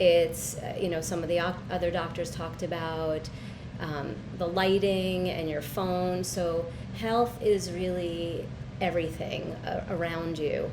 It's, some of the other doctors talked about the lighting and your phone. So health is really everything around you.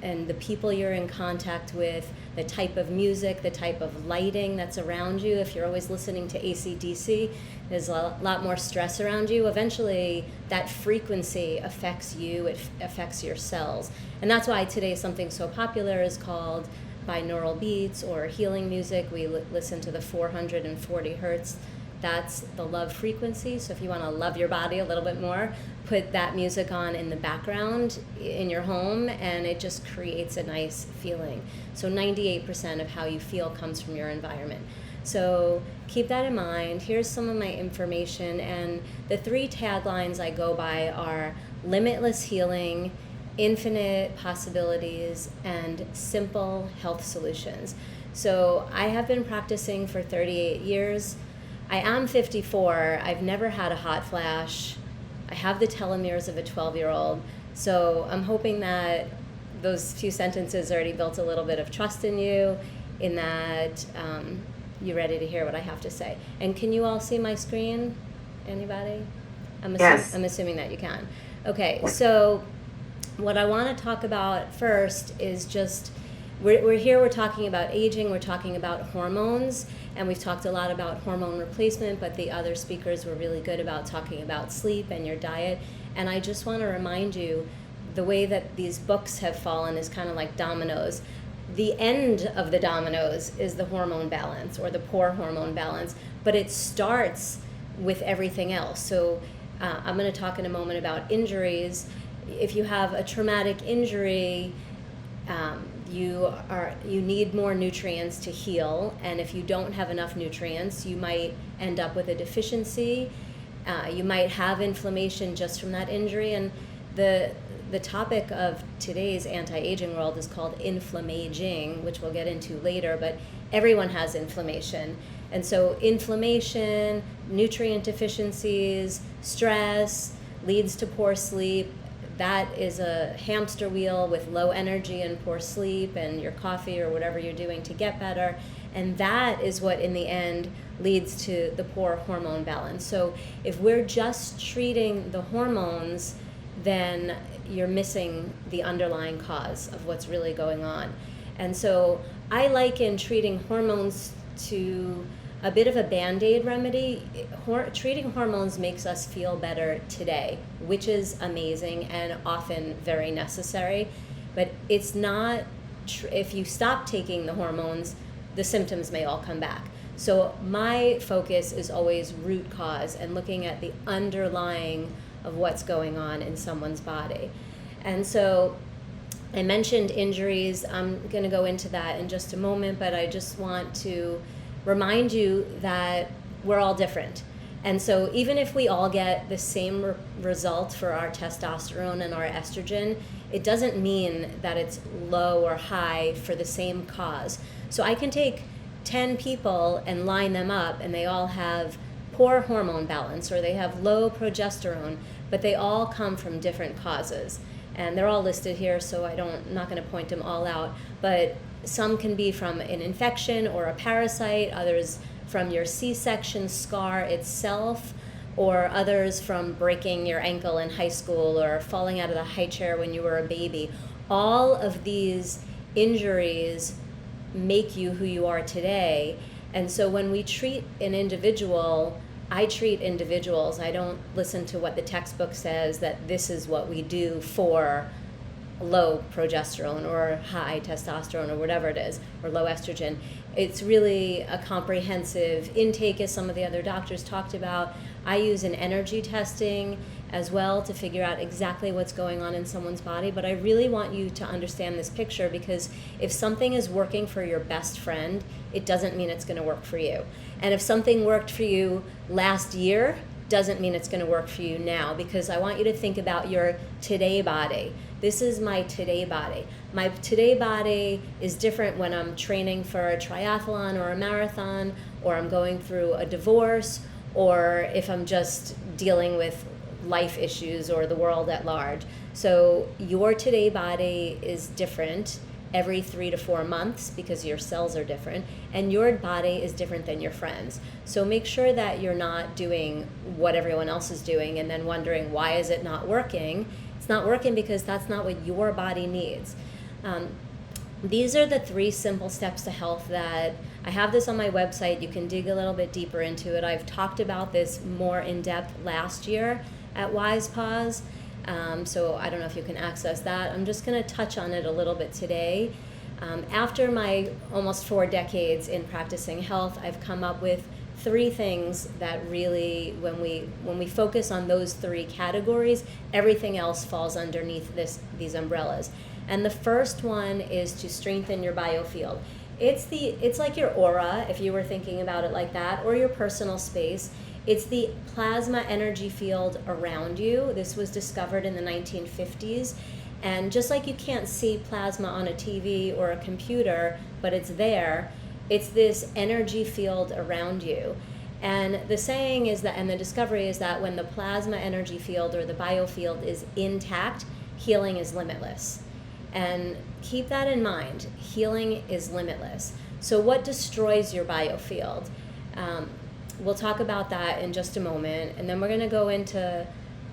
And the people you're in contact with, the type of music, the type of lighting that's around you. If you're always listening to AC/DC, there's a lot more stress around you. Eventually, that frequency affects you, it affects your cells. And that's why today something so popular is called binaural beats or healing music. We listen to the 440 hertz. That's the love frequency. So if you want to love your body a little bit more, put that music on in the background in your home, and it just creates a nice feeling. So 98% of how you feel comes from your environment. So keep that in mind. Here's some of my information, and the 3 taglines I go by are limitless healing, infinite possibilities, and simple health solutions. So I have been practicing for 38 years. I am 54. I've never had a hot flash. I have the telomeres of a 12-year-old. So I'm hoping that those few sentences already built a little bit of trust in you, in that you're ready to hear what I have to say. And can you all see my screen? Anybody? Yes. I'm assuming that you can. Okay, so what I want to talk about first is just, we're talking about aging, we're talking about hormones, and we've talked a lot about hormone replacement, but the other speakers were really good about talking about sleep and your diet. And I just want to remind you, the way that these books have fallen is kind of like dominoes. The end of the dominoes is the hormone balance or the poor hormone balance, but it starts with everything else. So I'm going to talk in a moment about injuries. If you have a traumatic injury, you need more nutrients to heal, and if you don't have enough nutrients, you might end up with a deficiency. You might have inflammation just from that injury, and the topic of today's anti-aging world is called inflammaging, which we'll get into later, but everyone has inflammation. And so inflammation, nutrient deficiencies, stress leads to poor sleep. That is a hamster wheel with low energy and poor sleep, and your coffee or whatever you're doing to get better. And that is what in the end leads to the poor hormone balance. So if we're just treating the hormones, then you're missing the underlying cause of what's really going on. And so I liken treating hormones to a bit of a Band-Aid remedy. Treating hormones makes us feel better today, which is amazing and often very necessary. But it's not, if you stop taking the hormones, the symptoms may all come back. So my focus is always root cause and looking at the underlying of what's going on in someone's body. And so I mentioned injuries. I'm going to go into that in just a moment, but I just want to remind you that we're all different. And so even if we all get the same result for our testosterone and our estrogen, it doesn't mean that it's low or high for the same cause. So I can take 10 people and line them up, and they all have poor hormone balance or they have low progesterone, but they all come from different causes. And they're all listed here, so I'm not going to point them all out, but some can be from an infection or a parasite, others from your C-section scar itself, or others from breaking your ankle in high school or falling out of the high chair when you were a baby. All of these injuries make you who you are today. And so when we treat an individual, I treat individuals. I don't listen to what the textbook says that this is what we do for low progesterone or high testosterone or whatever it is, or low estrogen. It's really a comprehensive intake, as some of the other doctors talked about. I use an energy testing as well to figure out exactly what's going on in someone's body, but I really want you to understand this picture, because if something is working for your best friend, it doesn't mean it's going to work for you. And if something worked for you last year, doesn't mean it's going to work for you now, because I want you to think about your today body. This is my today body. My today body is different when I'm training for a triathlon or a marathon, or I'm going through a divorce, or if I'm just dealing with life issues or the world at large. So your today body is different, every 3 to 4 months because your cells are different, and your body is different than your friends. So make sure that you're not doing what everyone else is doing and then wondering, why is it not working? It's not working because that's not what your body needs. These are the 3 simple steps to health that I have this on my website. You can dig a little bit deeper into it. I've talked about this more in depth last year at Wise Paws. So I don't know if you can access that. I'm just going to touch on it a little bit today. After my almost 4 decades in practicing health, I've come up with 3 things that really, when we focus on those 3 categories, everything else falls underneath these umbrellas. And the first one is to strengthen your biofield. It's like your aura, if you were thinking about it like that, or your personal space. It's the plasma energy field around you. This was discovered in the 1950s. And just like you can't see plasma on a TV or a computer, but it's there, it's this energy field around you. And the saying is that, and the discovery is that when the plasma energy field or the biofield is intact, healing is limitless. And keep that in mind. Healing is limitless. So what destroys your biofield? We'll talk about that in just a moment. And then we're going to go into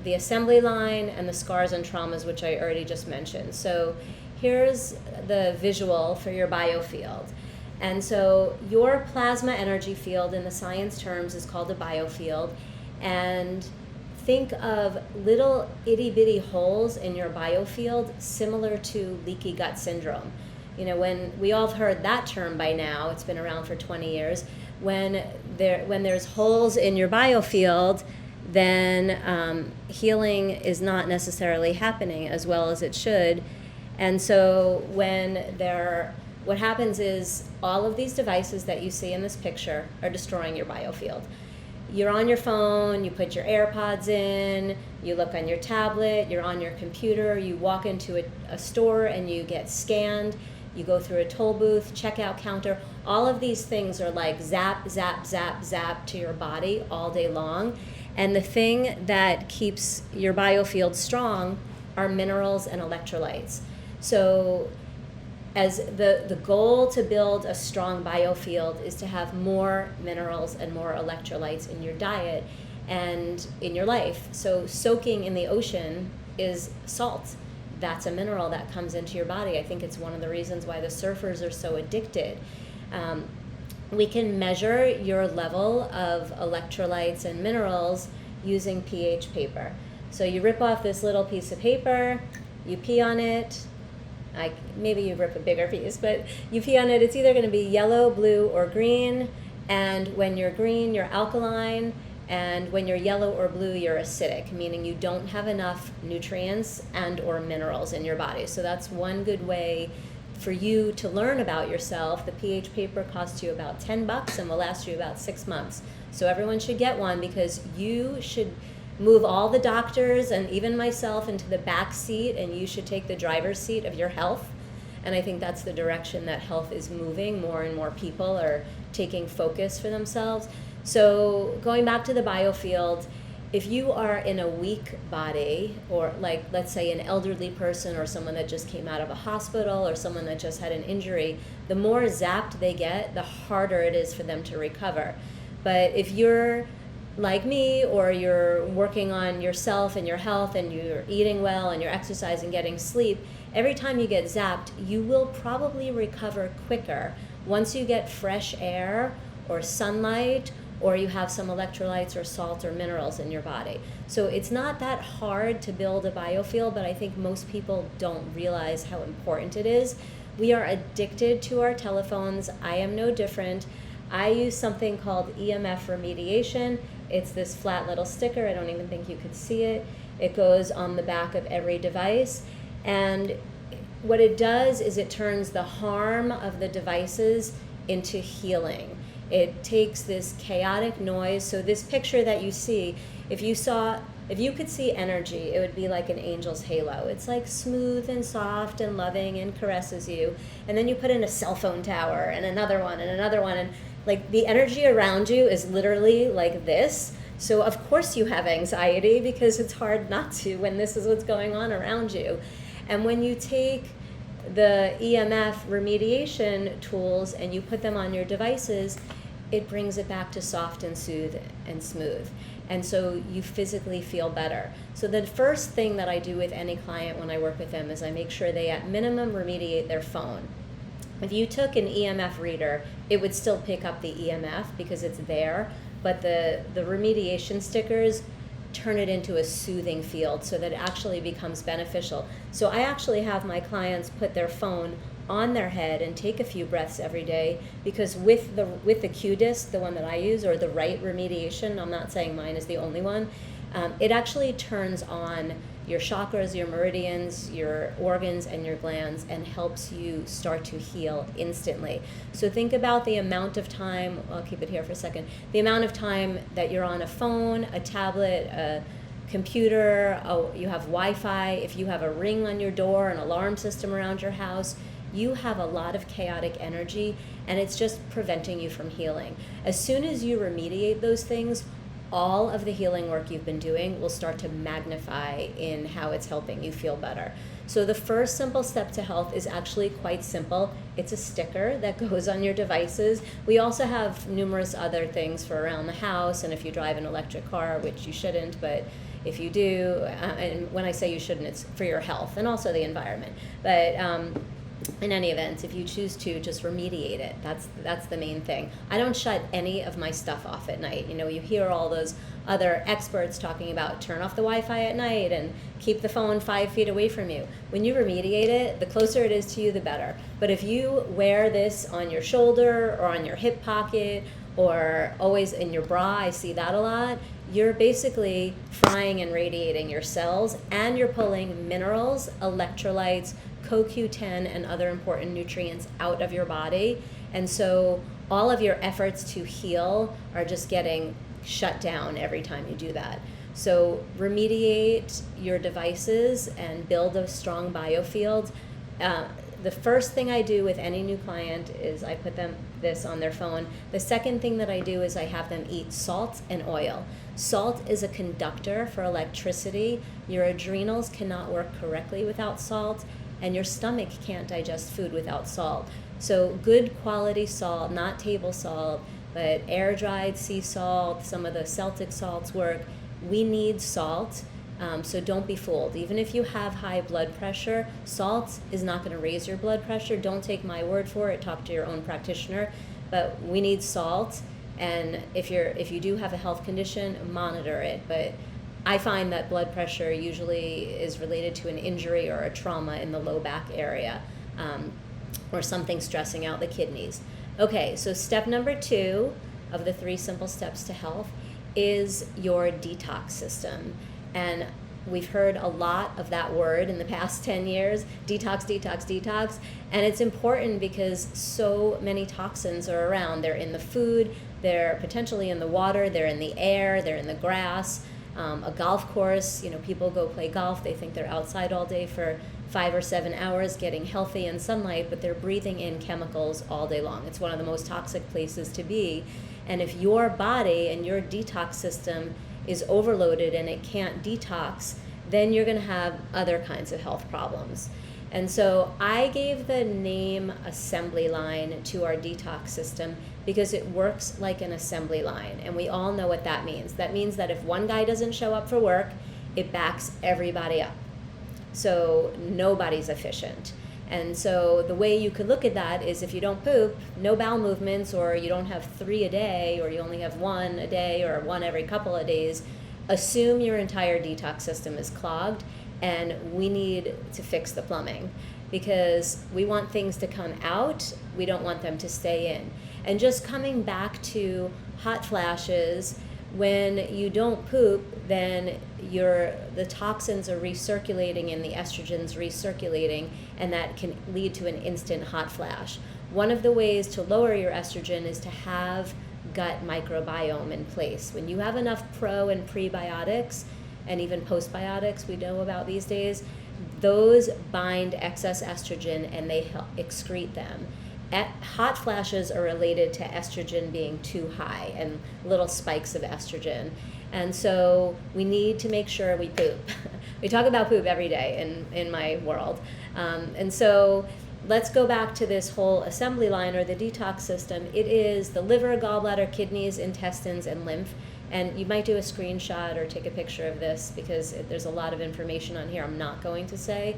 the assembly line and the scars and traumas, which I already just mentioned. So here's the visual for your biofield. And so your plasma energy field in the science terms is called a biofield. And think of little itty-bitty holes in your biofield similar to leaky gut syndrome. You know, when we all have heard that term by now, it's been around for 20 years, when there's holes in your biofield, then healing is not necessarily happening as well as it should. And so what happens is all of these devices that you see in this picture are destroying your biofield. You're on your phone, you put your AirPods in, you look on your tablet, you're on your computer, you walk into a store and you get scanned, you go through a toll booth, checkout counter. All of these things are like zap, zap, zap, zap to your body all day long. And the thing that keeps your biofield strong are minerals and electrolytes. So as the goal to build a strong biofield is to have more minerals and more electrolytes in your diet and in your life. So soaking in the ocean is salt. That's a mineral that comes into your body. I think it's one of the reasons why the surfers are so addicted. We can measure your level of electrolytes and minerals using pH paper. So you rip off this little piece of paper, you pee on it, maybe you rip a bigger piece, but you pee on it, it's either going to be yellow, blue, or green, and when you're green, you're alkaline, and when you're yellow or blue, you're acidic, meaning you don't have enough nutrients and or minerals in your body. So that's one good way for you to learn about yourself. The pH paper costs you about $10 and will last you about 6 months. So everyone should get one, because you should move all the doctors and even myself into the back seat, and you should take the driver's seat of your health. And I think that's the direction that health is moving. More and more people are taking focus for themselves. So going back to the biofield, if you are in a weak body, or like let's say an elderly person or someone that just came out of a hospital or someone that just had an injury, the more zapped they get, the harder it is for them to recover. But if you're like me, or you're working on yourself and your health, and you're eating well and you're exercising, getting sleep, every time you get zapped, you will probably recover quicker once you get fresh air or sunlight, or you have some electrolytes or salt or minerals in your body. So it's not that hard to build a biofield, but I think most people don't realize how important it is. We are addicted to our telephones. I am no different. I use something called EMF remediation. It's this flat little sticker. I don't even think you could see it. It goes on the back of every device. And what it does is it turns the harm of the devices into healing. It takes this chaotic noise. So this picture that you see, if you could see energy, it would be like an angel's halo. It's like smooth and soft and loving and caresses you. And then you put in a cell phone tower and another one and another one, and like the energy around you is literally like this. So of course you have anxiety, because it's hard not to when this is what's going on around you. And when you take the EMF remediation tools and you put them on your devices, it brings it back to soft and soothe and smooth. And so you physically feel better. So the first thing that I do with any client when I work with them is I make sure they at minimum remediate their phone. If you took an EMF reader, it would still pick up the EMF because it's there, but the remediation stickers turn it into a soothing field so that it actually becomes beneficial. So I actually have my clients put their phone on their head and take a few breaths every day, because with the Q disc, the one that I use, or the right remediation, I'm not saying mine is the only one, it actually turns on your chakras, your meridians, your organs, and your glands, and helps you start to heal instantly. So think about the amount of time, I'll keep it here for a second, the amount of time that you're on a phone, a tablet, a computer, you have Wi-Fi, if you have a ring on your door, an alarm system around your house, you have a lot of chaotic energy, and it's just preventing you from healing. As soon as you remediate those things, all of the healing work you've been doing will start to magnify in how it's helping you feel better. So the first simple step to health is actually quite simple. It's a sticker that goes on your devices. We also have numerous other things for around the house, and if you drive an electric car, which you shouldn't, but if you do, and when I say you shouldn't, it's for your health and also the environment. But in any event, if you choose to, just remediate it. That's the main thing. I don't shut any of my stuff off at night. You know, you hear all those other experts talking about turn off the Wi-Fi at night and keep the phone 5 feet away from you. When you remediate it, the closer it is to you, the better. But if you wear this on your shoulder or on your hip pocket or always in your bra, I see that a lot, you're basically frying and radiating your cells, and you're pulling minerals, electrolytes, CoQ10, and other important nutrients out of your body. And so all of your efforts to heal are just getting shut down every time you do that. So remediate your devices and build a strong biofield. The first thing I do with any new client is I put them this on their phone. The second thing that I do is I have them eat salt and oil. Salt is a conductor for electricity. Your adrenals cannot work correctly without salt, and your stomach can't digest food without salt. So good quality salt, not table salt, but air-dried sea salt, some of the Celtic salts work. We need salt. So don't be fooled. Even if you have high blood pressure, salt is not going to raise your blood pressure. Don't take my word for it. Talk to your own practitioner. But we need salt. And if you do have a health condition, monitor it. But I find that blood pressure usually is related to an injury or a trauma in the low back area, or something stressing out the kidneys. Okay, so step number 2 of the 3 simple steps to health is your detox system. And we've heard a lot of that word in the past 10 years, detox, detox, detox. And it's important because so many toxins are around. They're in the food, they're potentially in the water, they're in the air, they're in the grass. A golf course, you know, people go play golf, they think they're outside all day for 5 or 7 hours getting healthy in sunlight, but they're breathing in chemicals all day long. It's one of the most toxic places to be. And if your body and your detox system is overloaded and it can't detox, then you're going to have other kinds of health problems. And so I gave the name assembly line to our detox system because it works like an assembly line, and we all know what that means. That means that if one guy doesn't show up for work, it backs everybody up. So nobody's efficient. And so the way you could look at that is if you don't poop, no bowel movements, or you don't have 3 a day, or you only have 1 a day, or 1 every couple of days, assume your entire detox system is clogged, and we need to fix the plumbing because we want things to come out, we don't want them to stay in. And just coming back to hot flashes, when you don't poop, then the toxins are recirculating and the estrogen's recirculating, and that can lead to an instant hot flash. One of the ways to lower your estrogen is to have gut microbiome in place. When you have enough pro and prebiotics, and even postbiotics we know about these days, those bind excess estrogen and they excrete them. Hot flashes are related to estrogen being too high and little spikes of estrogen. And so we need to make sure we poop. We talk about poop every day in my world. And so let's go back to this whole assembly line or the detox system. It is the liver, gallbladder, kidneys, intestines, and lymph. And you might do a screenshot or take a picture of this because there's a lot of information on here I'm not going to say.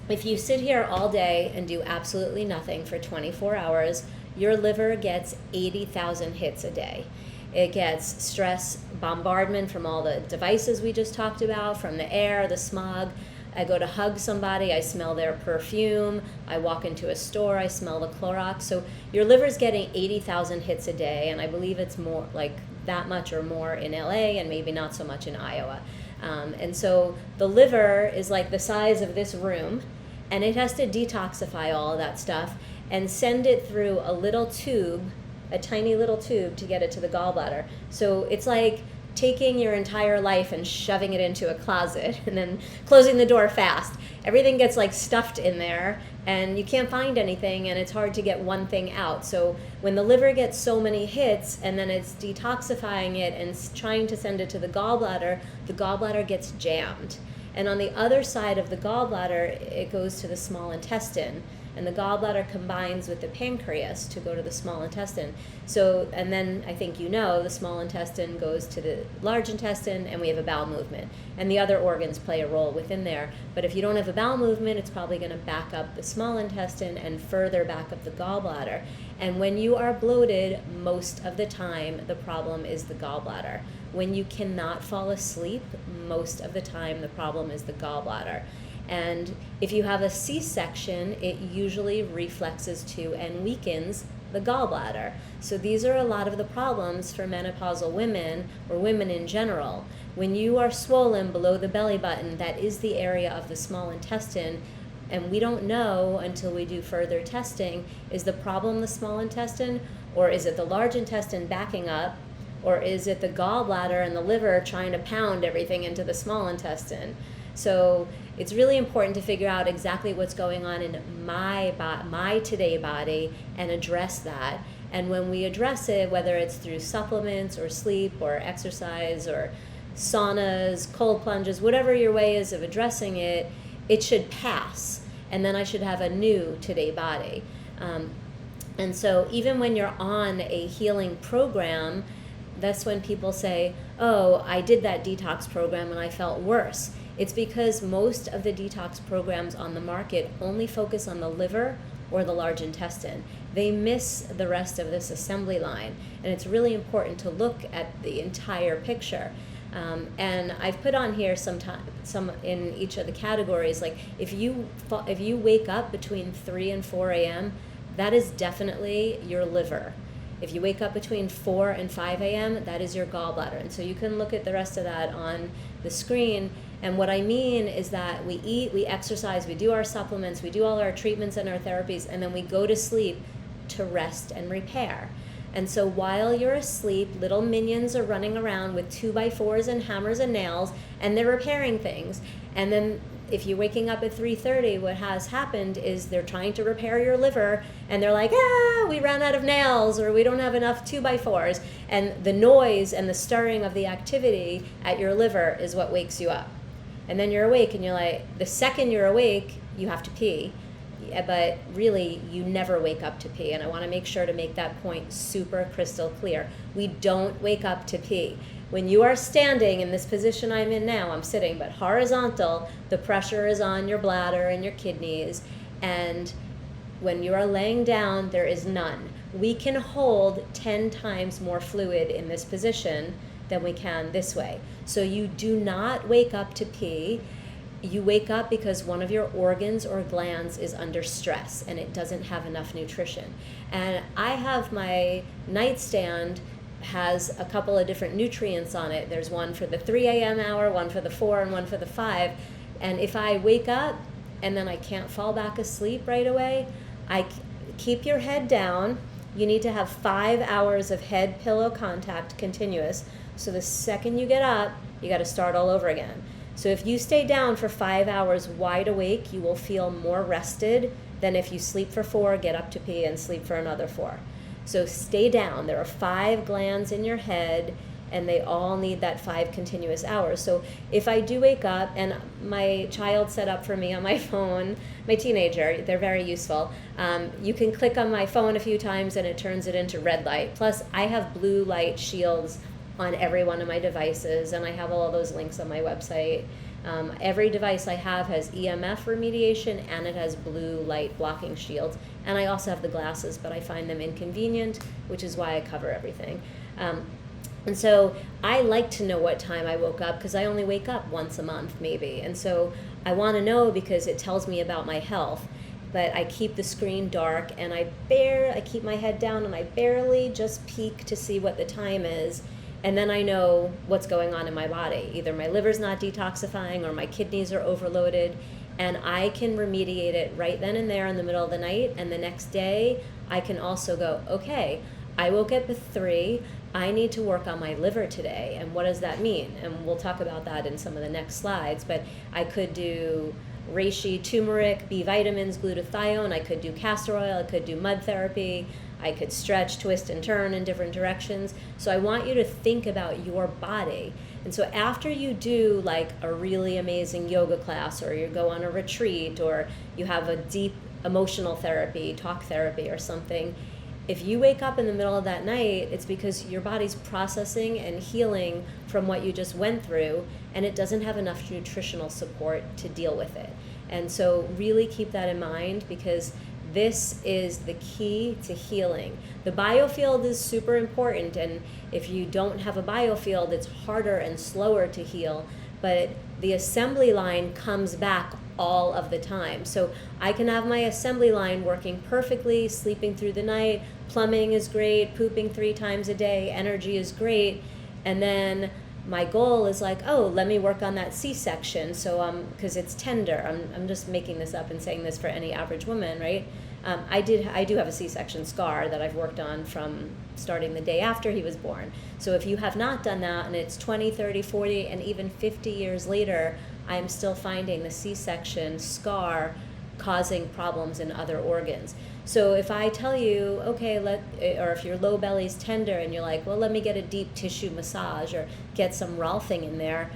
If you sit here all day and do absolutely nothing for 24 hours, your liver gets 80,000 hits a day. It gets stress bombardment from all the devices we just talked about, from the air, the smog. I go to hug somebody, I smell their perfume. I walk into a store, I smell the Clorox. So your liver's getting 80,000 hits a day, and I believe it's more like that much or more in LA and maybe not so much in Iowa. And so the liver is like the size of this room, and it has to detoxify all of that stuff and send it through a little tube, a tiny little tube, to get it to the gallbladder. So it's like taking your entire life and shoving it into a closet and then closing the door fast. Everything gets like stuffed in there and you can't find anything, and it's hard to get one thing out. So when the liver gets so many hits and then it's detoxifying it and trying to send it to the gallbladder gets jammed. And on the other side of the gallbladder, it goes to the small intestine. And the gallbladder combines with the pancreas to go to the small intestine. So, and then I think the small intestine goes to the large intestine, and we have a bowel movement. And the other organs play a role within there. But if you don't have a bowel movement, it's probably going to back up the small intestine and further back up the gallbladder. And when you are bloated, most of the time, the problem is the gallbladder. When you cannot fall asleep, most of the time, the problem is the gallbladder. And if you have a C-section, it usually reflexes to and weakens the gallbladder. So these are a lot of the problems for menopausal women or women in general. When you are swollen below the belly button, that is the area of the small intestine, and we don't know until we do further testing, is the problem the small intestine, or is it the large intestine backing up, or is it the gallbladder and the liver trying to pound everything into the small intestine? So it's really important to figure out exactly what's going on in my today body and address that. And when we address it, whether it's through supplements or sleep or exercise or saunas, cold plunges, whatever your way is of addressing it, it should pass. And then I should have a new today body. And so even when you're on a healing program, that's when people say, oh, I did that detox program and I felt worse. It's because most of the detox programs on the market only focus on the liver or the large intestine. They miss the rest of this assembly line, and it's really important to look at the entire picture. And I've put on here some in each of the categories. Like if you wake up between 3 and 4 a.m., that is definitely your liver. If you wake up between 4 and 5 a.m., that is your gallbladder. And so you can look at the rest of that on the screen. And what I mean is that we eat, we exercise, we do our supplements, we do all our treatments and our therapies, and then we go to sleep to rest and repair. And so while you're asleep, little minions are running around with 2x4s and hammers and nails, and they're repairing things. And then if you're waking up at 3:30, what has happened is they're trying to repair your liver, and they're like, we ran out of nails, or we don't have enough 2x4s. And the noise and the stirring of the activity at your liver is what wakes you up. And then you're awake, and you're like, the second you're awake, you have to pee. But really, you never wake up to pee. And I want to make sure to make that point super crystal clear. We don't wake up to pee. When you are standing in this position I'm in now, I'm sitting, but horizontal, the pressure is on your bladder and your kidneys. And when you are laying down, there is none. We can hold 10 times more fluid in this position than we can this way. So you do not wake up to pee. You wake up because one of your organs or glands is under stress and it doesn't have enough nutrition. And I have my nightstand has a couple of different nutrients on it. There's one for the 3 a.m. hour, one for the 4, and one for the 5. And if I wake up and then I can't fall back asleep right away, keep your head down. You need to have 5 hours of head pillow contact continuous. So the second you get up, you got to start all over again. So if you stay down for 5 hours wide awake, you will feel more rested than if you sleep for 4, get up to pee, and sleep for another 4. So stay down. There are 5 glands in your head, and they all need that 5 continuous hours. So if I do wake up, and my child set up for me on my phone, my teenager, they're very useful. You can click on my phone a few times and it turns it into red light. Plus, I have blue light shields on every one of my devices, and I have all those links on my website. Every device I have has EMF remediation, and it has blue light blocking shields. And I also have the glasses, but I find them inconvenient, which is why I cover everything. And so I like to know what time I woke up, because I only wake up once a month maybe. And so I want to know because it tells me about my health. But I keep the screen dark, and I keep my head down, and I barely just peek to see what the time is. And then I know what's going on in my body. Either my liver's not detoxifying or my kidneys are overloaded, and I can remediate it right then and there in the middle of the night. And the next day, I can also go, okay, I woke up at 3. I need to work on my liver today. And what does that mean? And we'll talk about that in some of the next slides. But I could do reishi, turmeric, B vitamins, glutathione. I could do castor oil. I could do mud therapy. I could stretch, twist, and turn in different directions. So I want you to think about your body. And so after you do like a really amazing yoga class, or you go on a retreat, or you have a deep emotional therapy, talk therapy or something, if you wake up in the middle of that night, it's because your body's processing and healing from what you just went through, and it doesn't have enough nutritional support to deal with it. And so really keep that in mind, because this is the key to healing. The biofield is super important, and if you don't have a biofield, it's harder and slower to heal, but the assembly line comes back all of the time. So I can have my assembly line working perfectly, sleeping through the night, plumbing is great, pooping 3 times a day, energy is great, and then my goal is like, oh, let me work on that C-section. So because it's tender. I'm just making this up and saying this for any average woman, right? I do have a C-section scar that I've worked on from starting the day after he was born. So if you have not done that, and it's 20, 30, 40, and even 50 years later, I'm still finding the C-section scar causing problems in other organs. So if I tell you, okay, or if your low belly's tender and you're like, well, let me get a deep tissue massage or get some Rolfing in there,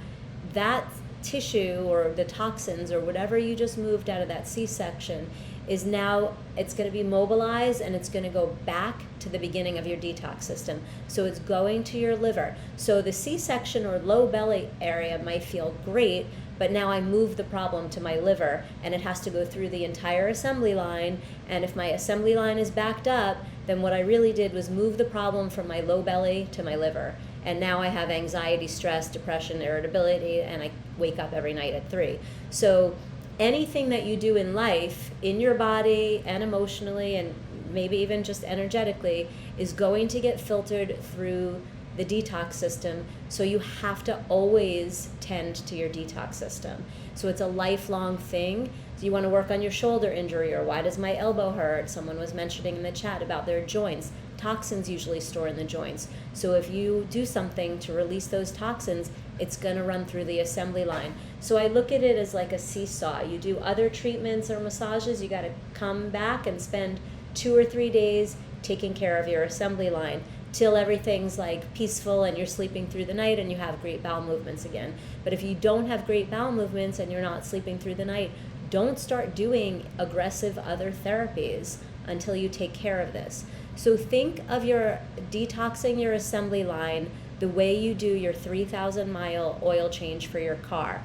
that tissue or the toxins or whatever you just moved out of that C-section is now, it's going to be mobilized, and it's going to go back to the beginning of your detox system. So it's going to your liver. So the C-section or low belly area might feel great, but now I move the problem to my liver, and it has to go through the entire assembly line. And if my assembly line is backed up, then what I really did was move the problem from my low belly to my liver. And now I have anxiety, stress, depression, irritability, and I wake up every night at 3. So anything that you do in life, in your body and emotionally, and maybe even just energetically, is going to get filtered through the detox system. So you have to always tend to your detox system. So it's a lifelong thing. Do you want to work on your shoulder injury, or why does my elbow hurt? Someone was mentioning in the chat about their joints. Toxins usually store in the joints. So if you do something to release those toxins, it's going to run through the assembly line. So I look at it as like a seesaw. You do other treatments or massages, you got to come back and spend 2 or 3 days taking care of your assembly line till everything's like peaceful and you're sleeping through the night and you have great bowel movements again. But if you don't have great bowel movements and you're not sleeping through the night, don't start doing aggressive other therapies until you take care of this. So think of your detoxing your assembly line the way you do your 3,000-mile oil change for your car.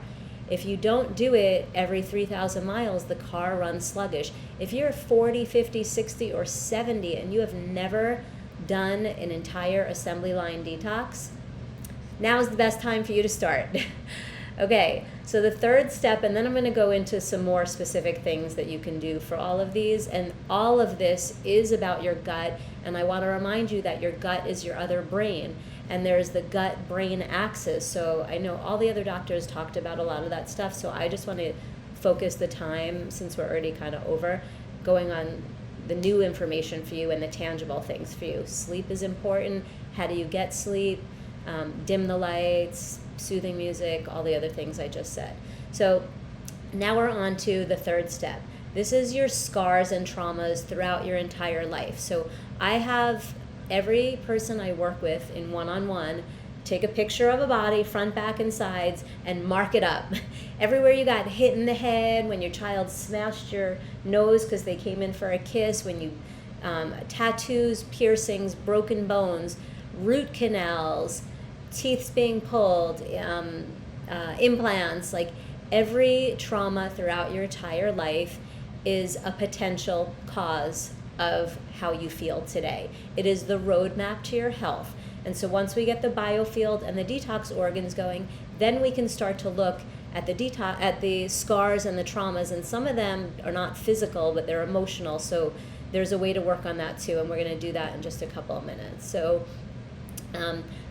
If you don't do it every 3,000 miles, the car runs sluggish. If you're 40, 50, 60, or 70 and you have never done an entire assembly line detox, now is the best time for you to start. Okay, so the third step, and then I'm going to go into some more specific things that you can do for all of these, and all of this is about your gut, and I want to remind you that your gut is your other brain, and there's the gut-brain axis. So I know all the other doctors talked about a lot of that stuff, so I just want to focus the time, since we're already kind of over, going on the new information for you and the tangible things for you. Sleep is important. How do you get sleep? Dim the lights, soothing music, all the other things I just said. So now we're on to the third step. This is your scars and traumas throughout your entire life. So I have every person I work with in one-on-one take a picture of a body, front, back, and sides, and mark it up. Everywhere you got hit in the head, when your child smashed your nose because they came in for a kiss, when you tattoos, piercings, broken bones, root canals, teeth being pulled, implants, like every trauma throughout your entire life is a potential cause of how you feel today. It is the roadmap to your health. And so once we get the biofield and the detox organs going, then we can start to look at the scars and the traumas, and some of them are not physical, but they're emotional. So there's a way to work on that too, and we're going to do that in just a couple of minutes. So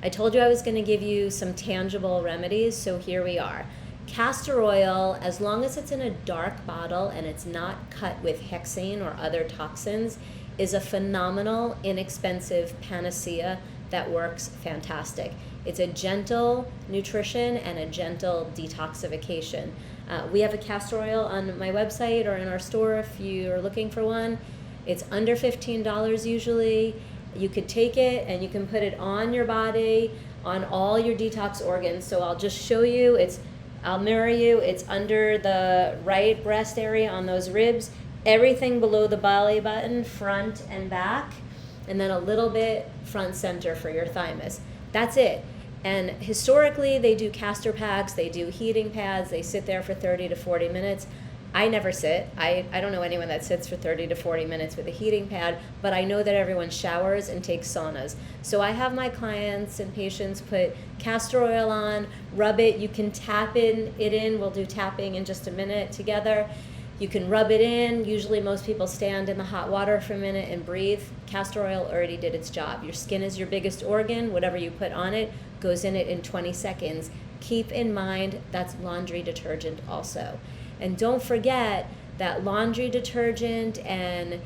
I told you I was going to give you some tangible remedies, so here we are. Castor oil, as long as it's in a dark bottle and it's not cut with hexane or other toxins, is a phenomenal, inexpensive panacea that works fantastic. It's a gentle nutrition and a gentle detoxification. We have a castor oil on my website or in our store if you're looking for one. It's under $15 usually. You could take it and you can put it on your body, on all your detox organs. So I'll just show you. I'll mirror you. It's under the right breast area on those ribs, everything below the belly button, front and back, and then a little bit front center for your thymus. That's it. And historically, they do castor packs, they do heating pads, they sit there for 30 to 40 minutes. I never sit. I don't know anyone that sits for 30 to 40 minutes with a heating pad, but I know that everyone showers and takes saunas. So I have my clients and patients put castor oil on, rub it. You can tap it in. We'll do tapping in just a minute together. You can rub it in. Usually most people stand in the hot water for a minute and breathe. Castor oil already did its job. Your skin is your biggest organ. Whatever you put on it goes in it in 20 seconds. Keep in mind that's laundry detergent also. And don't forget that laundry detergent and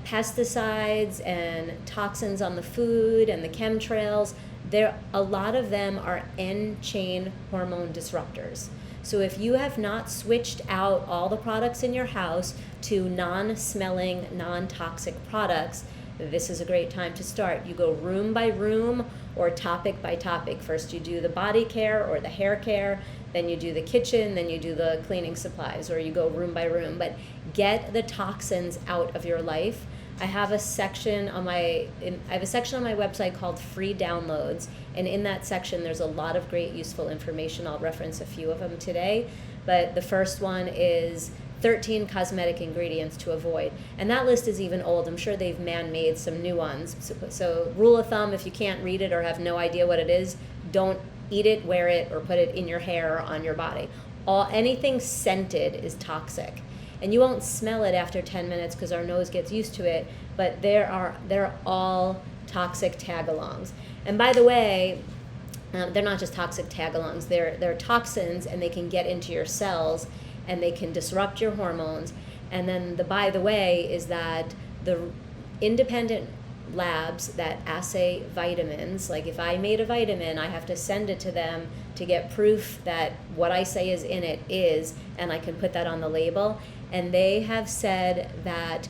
pesticides and toxins on the food and the chemtrails, a lot of them are end-chain hormone disruptors. So if you have not switched out all the products in your house to non-smelling, non-toxic products, this is a great time to start. You go room by room or topic by topic. First you do the body care or the hair care, then you do the kitchen, then you do the cleaning supplies, or you go room by room. But get the toxins out of your life. I have a section on my website called Free Downloads, and in that section there's a lot of great useful information. I'll reference a few of them today, but the first one is 13 cosmetic ingredients to avoid. And that list is even old. I'm sure they've man-made some new ones. So rule of thumb, if you can't read it or have no idea what it is, don't eat it, wear it, or put it in your hair or on your body. Anything scented is toxic. And you won't smell it after 10 minutes because our nose gets used to it, but they're all toxic tag-alongs. And by the way, they're not just toxic tag-alongs, they're toxins, and they can get into your cells and they can disrupt your hormones. And then by the way is that the independent labs that assay vitamins, like if I made a vitamin, I have to send it to them to get proof that what I say is in it is, and I can put that on the label. And they have said that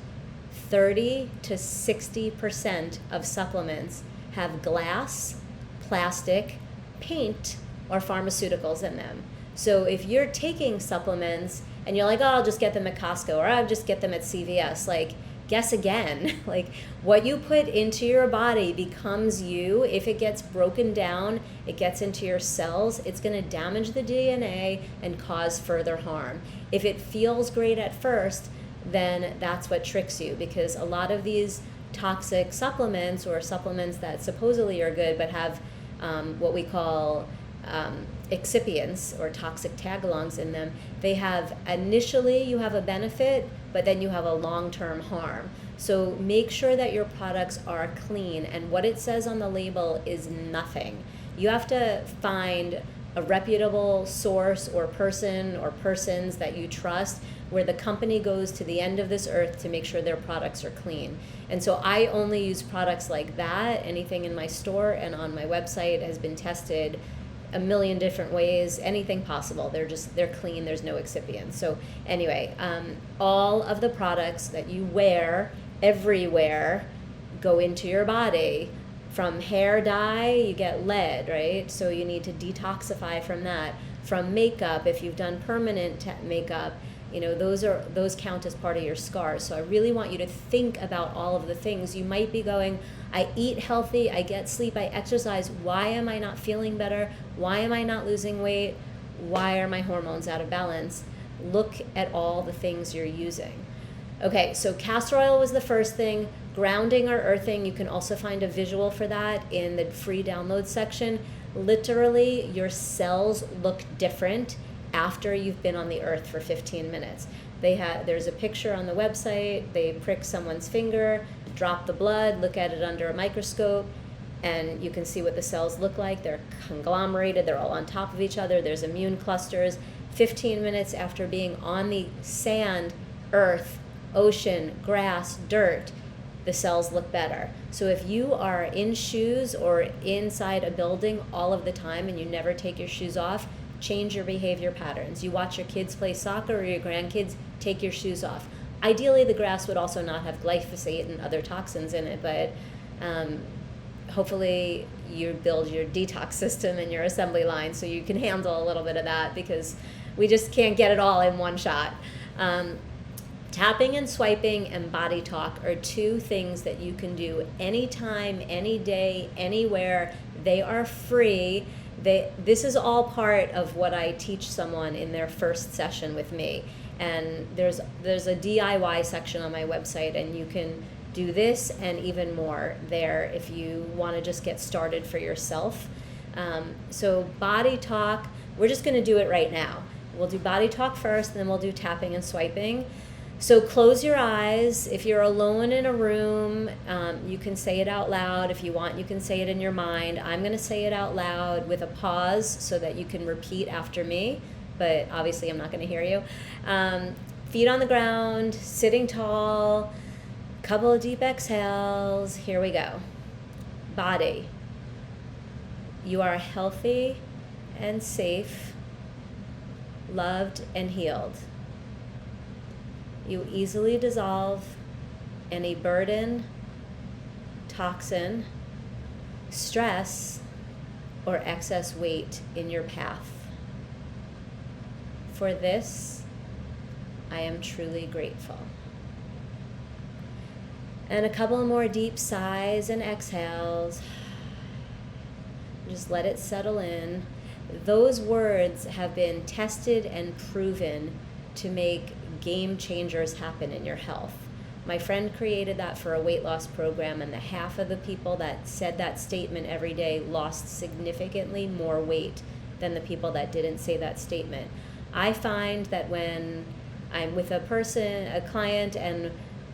30 to 60% of supplements have glass, plastic, paint, or pharmaceuticals in them. So if you're taking supplements and you're like, oh, I'll just get them at Costco, or I'll just get them at CVS, like, guess again. Like, what you put into your body becomes you. If it gets broken down, it gets into your cells, it's going to damage the DNA and cause further harm. If it feels great at first, then that's what tricks you, because a lot of these toxic supplements, or supplements that supposedly are good but have what we call excipients or toxic tag-alongs in them, they have initially you have a benefit, but then you have a long-term harm. So make sure that your products are clean, and what it says on the label is nothing. You have to find a reputable source or person or persons that you trust, where the company goes to the end of this earth to make sure their products are clean. And so I only use products like that. Anything in my store and on my website has been tested a million different ways, anything possible. They're clean, there's no excipients. So anyway, all of the products that you wear everywhere go into your body From hair dye, you get lead, right? So you need to detoxify from that. From makeup, if you've done permanent makeup, those count as part of your scars. So I really want you to think about all of the things. You might be going, I eat healthy, I get sleep, I exercise. Why am I not feeling better? Why am I not losing weight? Why are my hormones out of balance? Look at all the things you're using. Okay, so castor oil was the first thing. Grounding or earthing, you can also find a visual for that in the free download section. Literally, your cells look different after you've been on the earth for 15 minutes. There's a picture on the website. They prick someone's finger, drop the blood, look at it under a microscope, and you can see what the cells look like. They're conglomerated, they're all on top of each other, there's immune clusters. 15 minutes after being on the sand, earth, ocean, grass, dirt, the cells look better. So if you are in shoes or inside a building all of the time and you never take your shoes off, change your behavior patterns. You watch your kids play soccer or your grandkids, take your shoes off. Ideally, the grass would also not have glyphosate and other toxins in it, but hopefully you build your detox system and your assembly line so you can handle a little bit of that, because we just can't get it all in one shot. Tapping and swiping and body talk are two things that you can do anytime, any day, anywhere. They are free. This is all part of what I teach someone in their first session with me. And there's a DIY section on my website, and you can do this and even more there if you want to just get started for yourself. So body talk, we're just going to do it right now. We'll do body talk first, and then we'll do tapping and swiping. So close your eyes. If you're alone in a room, you can say it out loud. If you want, you can say it in your mind. I'm going to say it out loud with a pause so that you can repeat after me, but obviously I'm not going to hear you. Feet on the ground, sitting tall, couple of deep exhales. Here we go. Body. You are healthy and safe, loved and healed. You easily dissolve any burden, toxin, stress, or excess weight in your path. For this, I am truly grateful. And a couple more deep sighs and exhales. Just let it settle in. Those words have been tested and proven to make game changers happen in your health. My friend created that for a weight loss program, and the half of the people that said that statement every day lost significantly more weight than the people that didn't say that statement. I find that when I'm with a client, and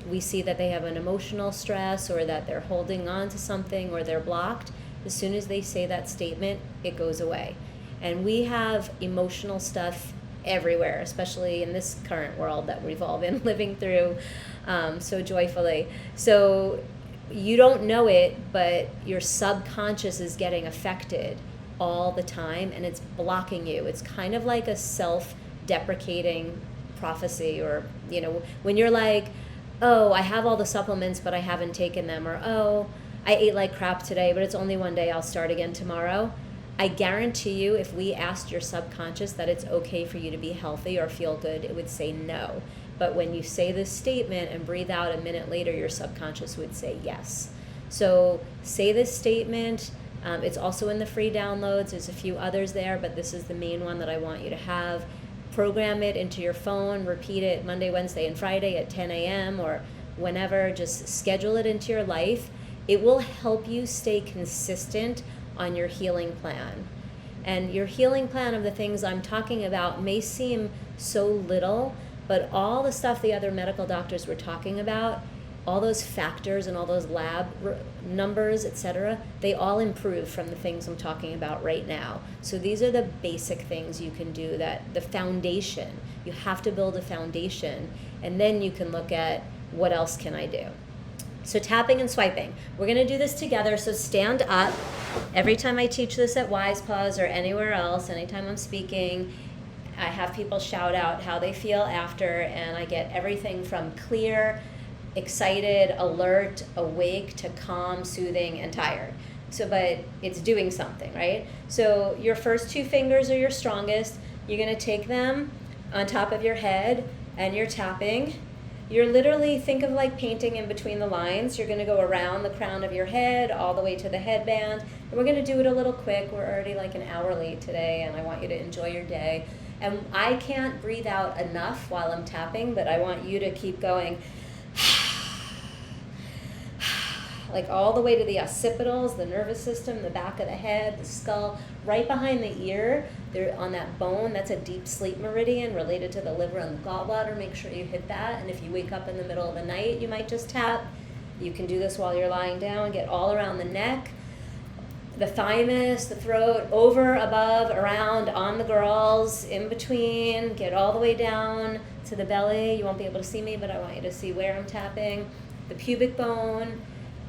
we see that they have an emotional stress or that they're holding on to something or they're blocked, as soon as they say that statement, it goes away. And we have emotional stuff everywhere, especially in this current world that we've all been living through so joyfully. So you don't know it, but your subconscious is getting affected all the time, and it's blocking you. It's kind of like a self-deprecating prophecy, or when you're like, oh, I have all the supplements but I haven't taken them, or oh, I ate like crap today but it's only one day, I'll start again tomorrow. I guarantee you, if we asked your subconscious that it's okay for you to be healthy or feel good, it would say no. But when you say this statement and breathe out a minute later, your subconscious would say yes. So say this statement. It's also in the free downloads. There's a few others there, but this is the main one that I want you to have. Program it into your phone. Repeat it Monday, Wednesday, and Friday at 10 a.m. or whenever. Just schedule it into your life. It will help you stay consistent on your healing plan. And your healing plan of the things I'm talking about may seem so little, but all the stuff the other medical doctors were talking about, all those factors and all those lab numbers, etc., they all improve from the things I'm talking about right now. So these are the basic things you can do, that the foundation. You have to build a foundation, and then you can look at what else can I do. So tapping and swiping. We're going to do this together, so stand up. Every time I teach this at Wise Pause or anywhere else, anytime I'm speaking, I have people shout out how they feel after, and I get everything from clear, excited, alert, awake to calm, soothing, and tired. So, but it's doing something, right? So your first 2 fingers are your strongest. You're going to take them on top of your head and you're tapping. You're literally, think of like painting in between the lines. You're going to go around the crown of your head all the way to the headband. And we're going to do it a little quick. We're already like an hour late today and I want you to enjoy your day. And I can't breathe out enough while I'm tapping, but I want you to keep going. Like all the way to the occipitals, the nervous system, the back of the head, the skull, right behind the ear. There on that bone, that's a deep sleep meridian related to the liver and the gallbladder. Make sure you hit that. And if you wake up in the middle of the night, you might just tap. You can do this while you're lying down. Get all around the neck, the thymus, the throat, over, above, around, on the girls, in between. Get all the way down to the belly. You won't be able to see me, but I want you to see where I'm tapping. The pubic bone,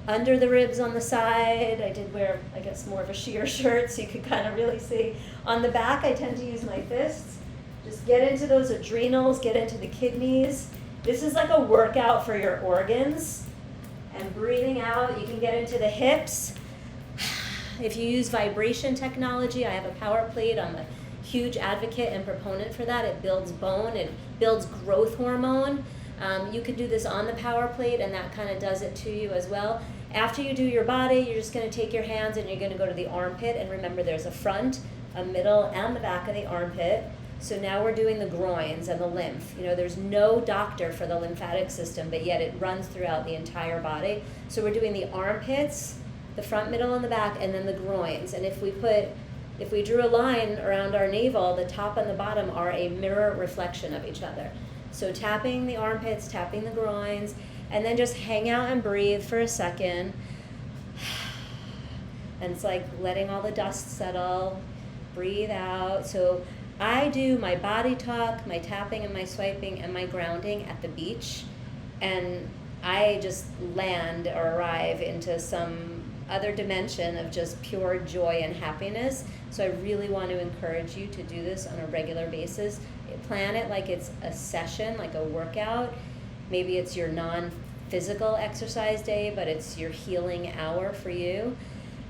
under the ribs on the side. I did wear, I guess, more of a sheer shirt so you could kind of really see. On the back, I tend to use my fists. Just get into those adrenals, get into the kidneys. This is like a workout for your organs. And breathing out, you can get into the hips. If you use vibration technology, I have a power plate. I'm a huge advocate and proponent for that. It builds bone, it builds growth hormone. You could do this on the power plate and that kind of does it to you as well. After you do your body, you're just going to take your hands and you're going to go to the armpit. And remember, there's a front, a middle, and the back of the armpit. So now we're doing the groins and the lymph. You know, there's no doctor for the lymphatic system, but yet it runs throughout the entire body. So we're doing the armpits, the front, middle, and the back, and then the groins. And if we drew a line around our navel, the top and the bottom are a mirror reflection of each other. So tapping the armpits, tapping the groins, and then just hang out and breathe for a second. And it's like letting all the dust settle. Breathe out. So I do my body talk, my tapping and my swiping and my grounding at the beach. And I just land or arrive into some other dimension of just pure joy and happiness. So I really want to encourage you to do this on a regular basis. Plan it like it's a session, like a workout. Maybe it's your non-physical exercise day, but it's your healing hour for you.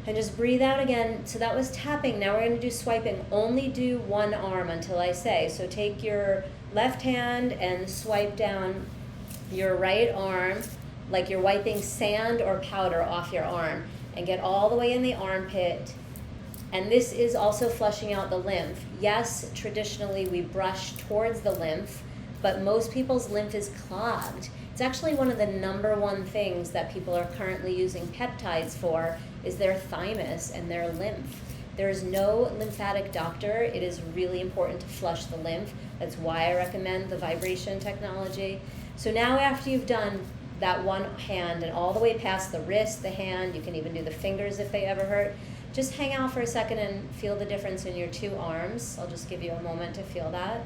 And just breathe out again. So that was tapping. Now we're going to do swiping. Only do one arm until I say. So take your left hand and swipe down your right arm like you're wiping sand or powder off your arm. And get all the way in the armpit. And this is also flushing out the lymph. Yes, traditionally we brush towards the lymph, but most people's lymph is clogged. It's actually one of the number 1 things that people are currently using peptides for is their thymus and their lymph. There is no lymphatic doctor. It is really important to flush the lymph. That's why I recommend the vibration technology. So now after you've done that one hand and all the way past the wrist, the hand, you can even do the fingers if they ever hurt, just hang out for a second and feel the difference in your 2 arms. I'll just give you a moment to feel that.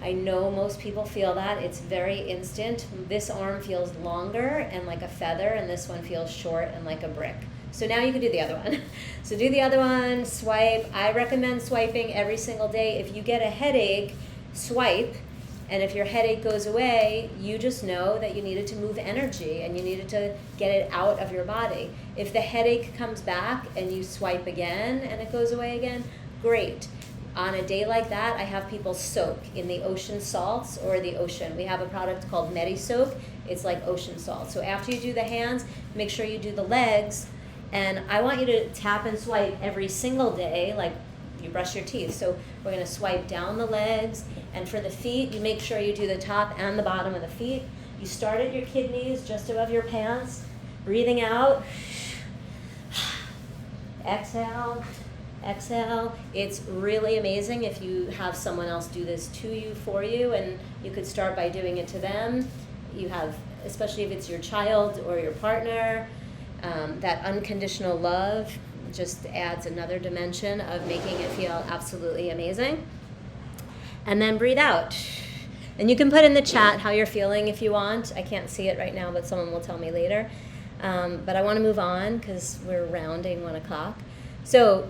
I know most people feel that. It's very instant. This arm feels longer and like a feather, and this one feels short and like a brick. So now you can do the other one. So do the other one, swipe. I recommend swiping every single day. If you get a headache, swipe. And if your headache goes away, you just know that you needed to move energy and you needed to get it out of your body. If the headache comes back and you swipe again and it goes away again, great. On a day like that, I have people soak in the ocean salts or the ocean. We have a product called MediSoak. It's like ocean salt. So after you do the hands, make sure you do the legs. And I want you to tap and swipe every single day, like you brush your teeth. So we're going to swipe down the legs. And for the feet, you make sure you do the top and the bottom of the feet. You start at your kidneys, just above your pants. Breathing out. Exhale. Exhale. It's really amazing if you have someone else do this to you, for you, and you could start by doing it to them. You have, especially if it's your child or your partner, that unconditional love just adds another dimension of making it feel absolutely amazing. And then breathe out. And you can put in the chat how you're feeling if you want. I can't see it right now, but someone will tell me later. But I want to move on because we're rounding 1 o'clock. So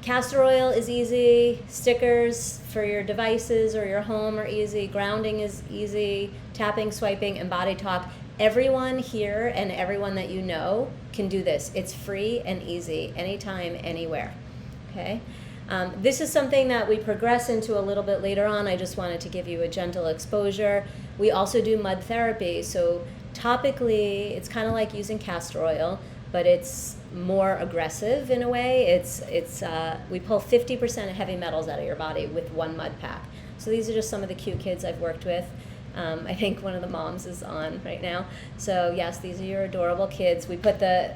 castor oil is easy. Stickers for your devices or your home are easy. Grounding is easy. Tapping, swiping, and body talk Everyone here and everyone that you know can do this. It's free and easy, anytime, anywhere. Okay? This is something that we progress into a little bit later on. I just wanted to give you a gentle exposure. We also do mud therapy. So topically, it's kind of like using castor oil, but it's more aggressive in a way. We pull 50% of heavy metals out of your body with one mud pack. So these are just some of the cute kids I've worked with. I think one of the moms is on right now. So yes, these are your adorable kids. We put the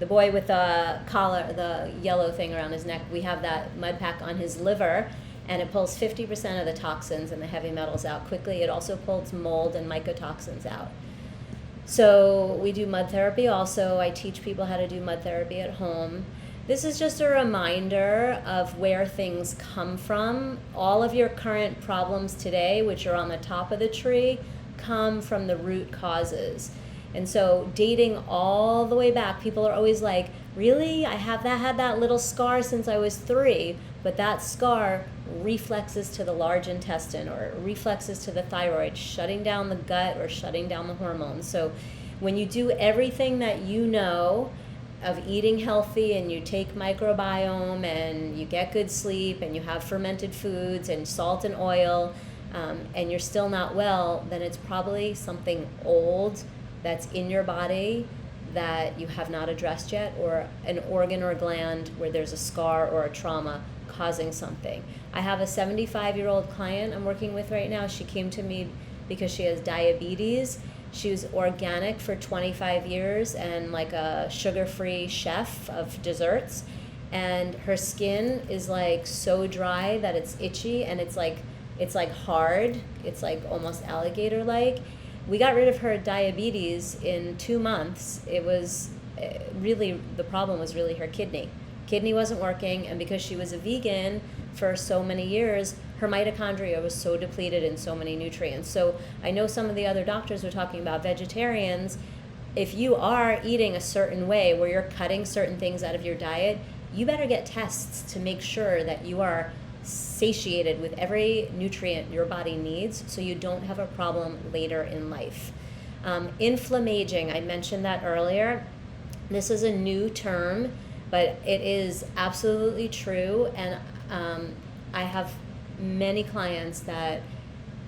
boy with the collar, the yellow thing around his neck, we have that mud pack on his liver, and it pulls 50% of the toxins and the heavy metals out quickly. It also pulls mold and mycotoxins out. So we do mud therapy also. I teach people how to do mud therapy at home. This is just a reminder of where things come from. All of your current problems today, which are on the top of the tree, come from the root causes. And so dating all the way back, people are always like, really? I had that little scar since I was 3, but that scar reflexes to the large intestine or reflexes to the thyroid, shutting down the gut or shutting down the hormones. So when you do everything that you know of eating healthy and you take microbiome and you get good sleep and you have fermented foods and salt and oil, and you're still not well, then it's probably something old that's in your body that you have not addressed yet, or an organ or gland where there's a scar or a trauma causing something. I have a 75-year-old client I'm working with right now. She came to me because she has diabetes. She was organic for 25 years and like a sugar-free chef of desserts. And her skin is like so dry that it's itchy, and it's like hard. It's like almost alligator-like. We got rid of her diabetes in 2 months. It was really, the problem was really her kidney. Kidney wasn't working, and because she was a vegan for so many years, her mitochondria was so depleted in so many nutrients. So I know some of the other doctors were talking about vegetarians. If you are eating a certain way where you're cutting certain things out of your diet, you better get tests to make sure that you are satiated with every nutrient your body needs so you don't have a problem later in life. Inflammaging, I mentioned that earlier. This is a new term, but it is absolutely true, and I have many clients that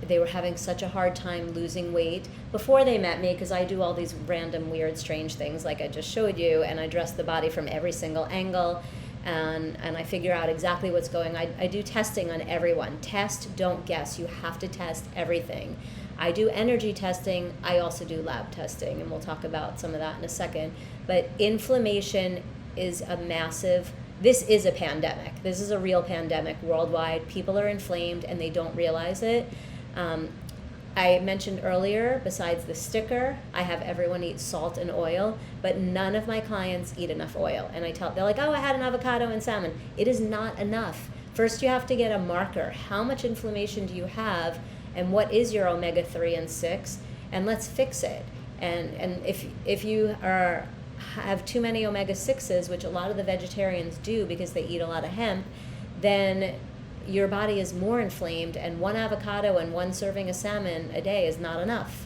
they were having such a hard time losing weight before they met me, because I do all these random, weird, strange things like I just showed you, and I dress the body from every single angle, and I figure out exactly what's going on. I do testing on everyone. Test, don't guess. You have to test everything. I do energy testing. I also do lab testing, and we'll talk about some of that in a second. But inflammation is this is a pandemic. This is a real pandemic worldwide. People are inflamed and they don't realize it. I mentioned earlier, besides the sticker, I have everyone eat salt and oil, but none of my clients eat enough oil. And they're like, oh, I had an avocado and salmon. It is not enough. First, you have to get a marker. How much inflammation do you have, and what is your omega-3 and 6? And let's fix it. And if you have too many omega-6s, which a lot of the vegetarians do because they eat a lot of hemp, then your body is more inflamed, and one avocado and one serving of salmon a day is not enough.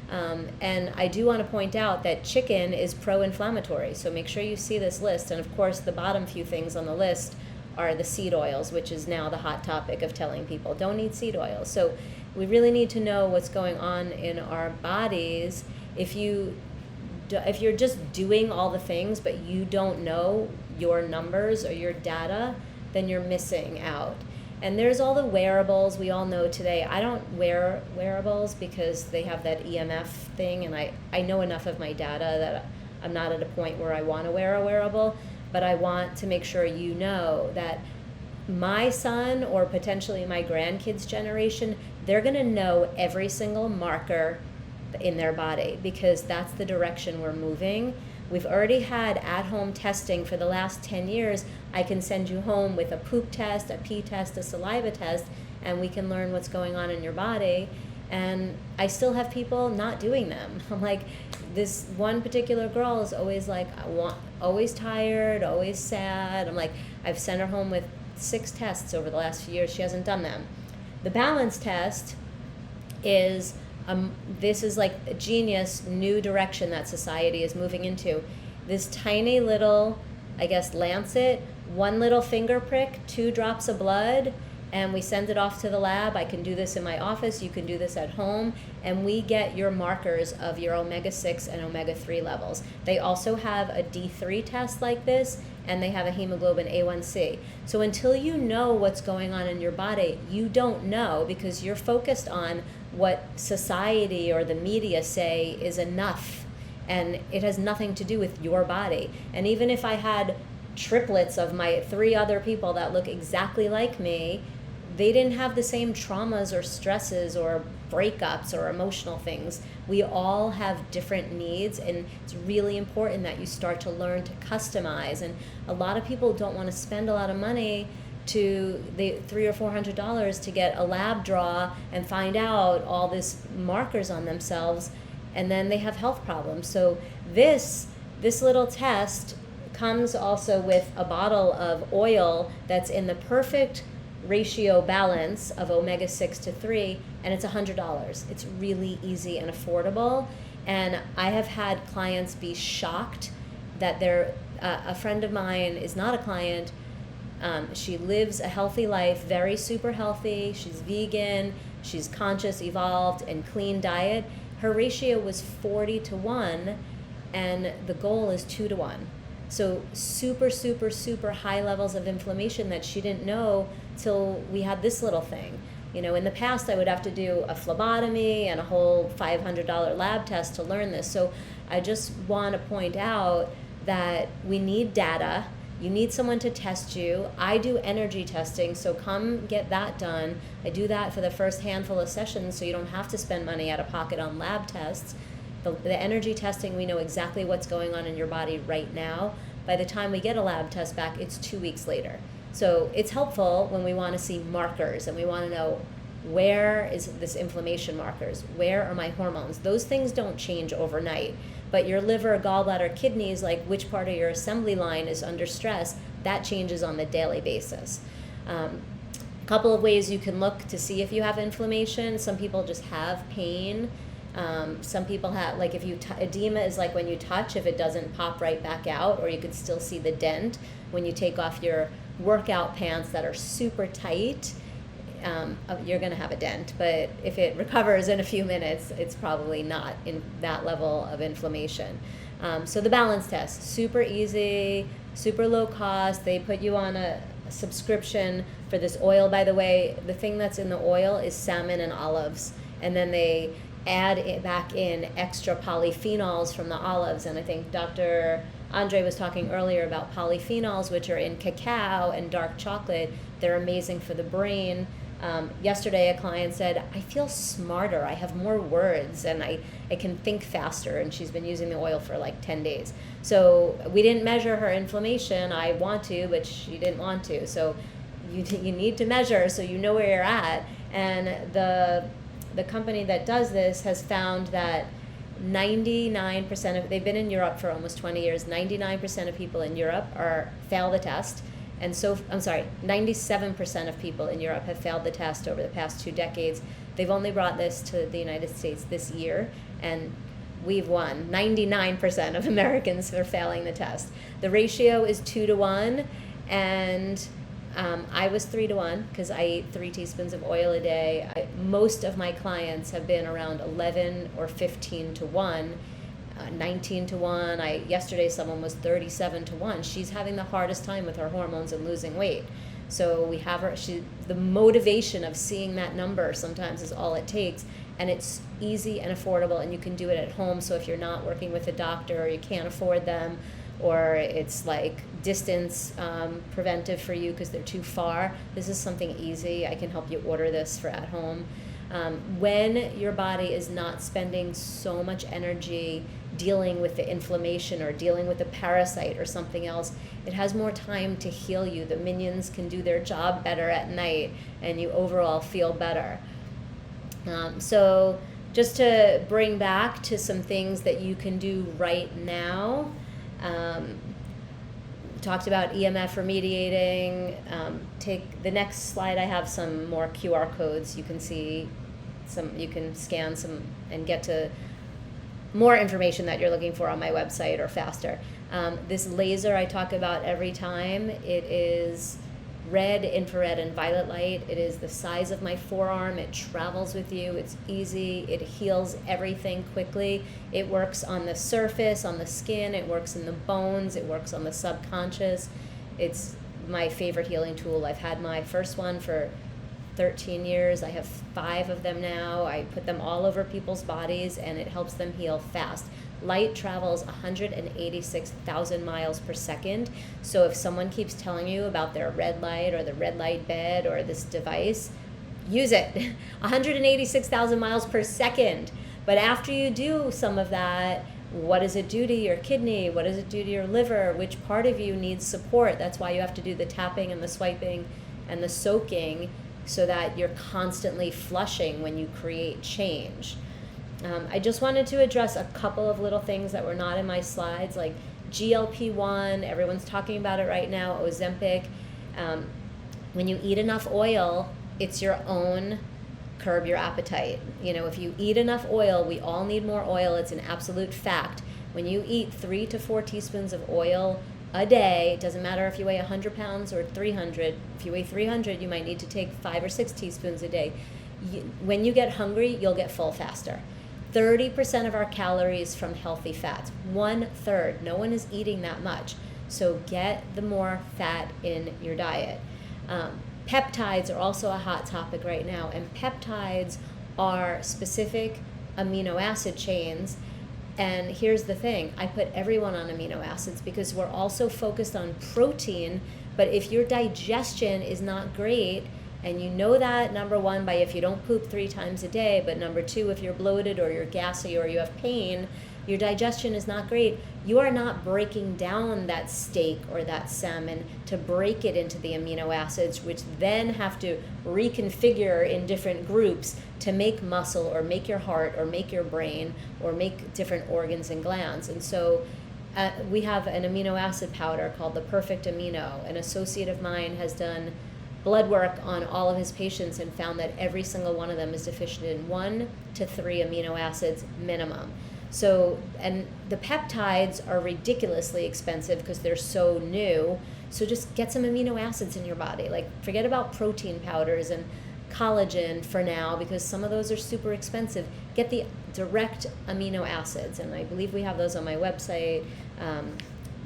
And I do want to point out that chicken is pro-inflammatory, so make sure you see this list. And of course, the bottom few things on the list are the seed oils, which is now the hot topic of telling people don't eat seed oils. So we really need to know what's going on in our bodies. If you're just doing all the things but you don't know your numbers or your data, then you're missing out. And there's all the wearables we all know today. I don't wear wearables because they have that EMF thing, and I know enough of my data that I'm not at a point where I want to wear a wearable, but I want to make sure you know that my son, or potentially my grandkids' generation, they're going to know every single marker in their body, because that's the direction we're moving. We've already had at-home testing for the last 10 years. I can send you home with a poop test, a pee test, a saliva test, and we can learn what's going on in your body. And I still have people not doing them. I'm like, this one particular girl is always like, always tired, always sad. I'm like, I've sent her home with 6 tests over the last few years. She hasn't done them. The balance test is this is like a genius new direction that society is moving into. This tiny little, I guess, lancet, one little finger prick, 2 drops of blood, and we send it off to the lab. I can do this in my office, you can do this at home, and we get your markers of your omega-6 and omega-3 levels. They also have a D3 test like this, and they have a hemoglobin A1C. So until you know what's going on in your body, you don't know, because you're focused on what society or the media say is enough, and it has nothing to do with your body. And even if I had triplets of my 3 other people that look exactly like me, they didn't have the same traumas or stresses or breakups or emotional things. We all have different needs, and it's really important that you start to learn to customize. And a lot of people don't want to spend a lot of money to the $300 or $400 to get a lab draw and find out all these markers on themselves, and then they have health problems. So this little test comes also with a bottle of oil that's in the perfect ratio balance of omega-6 to 3, and it's $100. It's really easy and affordable, and I have had clients be shocked that a friend of mine is not a client. She lives a healthy life, very super healthy. She's vegan, she's conscious, evolved, and clean diet. Her ratio was 40-1, and the goal is 2-1. So super, super, super high levels of inflammation that she didn't know till we had this little thing. You know, in the past I would have to do a phlebotomy and a whole $500 lab test to learn this. So I just want to point out that we need data. You need someone to test you. I do energy testing, so come get that done. I do that for the first handful of sessions, so you don't have to spend money out of pocket on lab tests. The energy testing, we know exactly what's going on in your body right now. By the time we get a lab test back, it's 2 weeks later. So it's helpful when we want to see markers and we want to know, where is this inflammation markers? Where are my hormones? Those things don't change overnight. But your liver, gallbladder, kidneys, like which part of your assembly line is under stress, that changes on the daily basis. A couple of ways you can look to see if you have inflammation. Some people just have pain. Some people have, like if you, edema is like when you touch, if it doesn't pop right back out, or you could still see the dent when you take off your workout pants that are super tight, you're going to have a dent. But if it recovers in a few minutes, it's probably not in that level of inflammation. So the balance test, super easy, super low cost. They put you on a subscription for this oil. By the way, the thing that's in the oil is salmon and olives, and then they add it back in extra polyphenols from the olives. And I think Dr. Andre was talking earlier about polyphenols, which are in cacao and dark chocolate. They're amazing for the brain. Yesterday a client said, I feel smarter, I have more words, and I can think faster, and she's been using the oil for like 10 days. So we didn't measure her inflammation. I want to, but she didn't want to. So you need to measure so you know where you're at. And the company that does this has found that 99% of, they've been in Europe for almost 20 years, 99% of people in Europe fail the test. And so, 97% of people in Europe have failed the test over the past 2 decades. They've only brought this to the United States this year, and we've won. 99% of Americans are failing the test. The ratio is 2-1, and I was 3-1 because I eat 3 teaspoons of oil a day. Most of my clients have been around 11 or 15-1, 19-1. Yesterday someone was 37-1. She's having the hardest time with her hormones and losing weight. So we have her. The motivation of seeing that number sometimes is all it takes, and it's easy and affordable, and you can do it at home. So if you're not working with a doctor or you can't afford them, or it's like distance preventive for you because they're too far, this is something easy. I can help you order this for at home. When your body is not spending so much energy dealing with the inflammation or dealing with a parasite or something else, it has more time to heal you. The minions can do their job better at night, and you overall feel better. So just to bring back to some things that you can do right now, talked about EMF remediating. Take the next slide. I have some more QR codes. You can see you can scan some and get to more information that you're looking for on my website or faster. This laser I talk about every time, it is red, infrared, and violet light. It is the size of my forearm. It travels with you. It's easy. It heals everything quickly. It works on the surface, on the skin. It works in the bones. It works on the subconscious. It's my favorite healing tool. I've had my first one for 13 years. I have 5 of them now. I put them all over people's bodies, and it helps them heal fast. Light travels 186,000 miles per second. So if someone keeps telling you about their red light or the red light bed or this device, use it. 186,000 miles per second. But after you do some of that, what does it do to your kidney? What does it do to your liver? Which part of you needs support? That's why you have to do the tapping and the swiping and the soaking, so that you're constantly flushing when you create change. I just wanted to address a couple of little things that were not in my slides, like GLP-1, everyone's talking about it right now, Ozempic. When you eat enough oil, it's your own curb your appetite. If you eat enough oil, we all need more oil, it's an absolute fact. When you eat 3 to 4 teaspoons of oil a day, it doesn't matter if you weigh 100 pounds or 300. If you weigh 300, you might need to take 5 or 6 teaspoons a day. When you get hungry, you'll get full faster. 30% of our calories from healthy fats, 1/3. No one is eating that much. So get the more fat in your diet. Peptides are also a hot topic right now, and peptides are specific amino acid chains. And here's the thing, I put everyone on amino acids because we're also focused on protein, but if your digestion is not great, and you know that, number one, by if you don't poop 3 times a day, but number 2, if you're bloated or you're gassy or you have pain, your digestion is not great, you are not breaking down that steak or that salmon to break it into the amino acids, which then have to reconfigure in different groups to make muscle or make your heart or make your brain or make different organs and glands. And so we have an amino acid powder called the Perfect Amino. An associate of mine has done blood work on all of his patients and found that every single one of them is deficient in 1 to 3 amino acids minimum. So, and the peptides are ridiculously expensive because they're so new. So just get some amino acids in your body. Like, forget about protein powders and collagen for now, because some of those are super expensive. Get the direct amino acids, and I believe we have those on my website.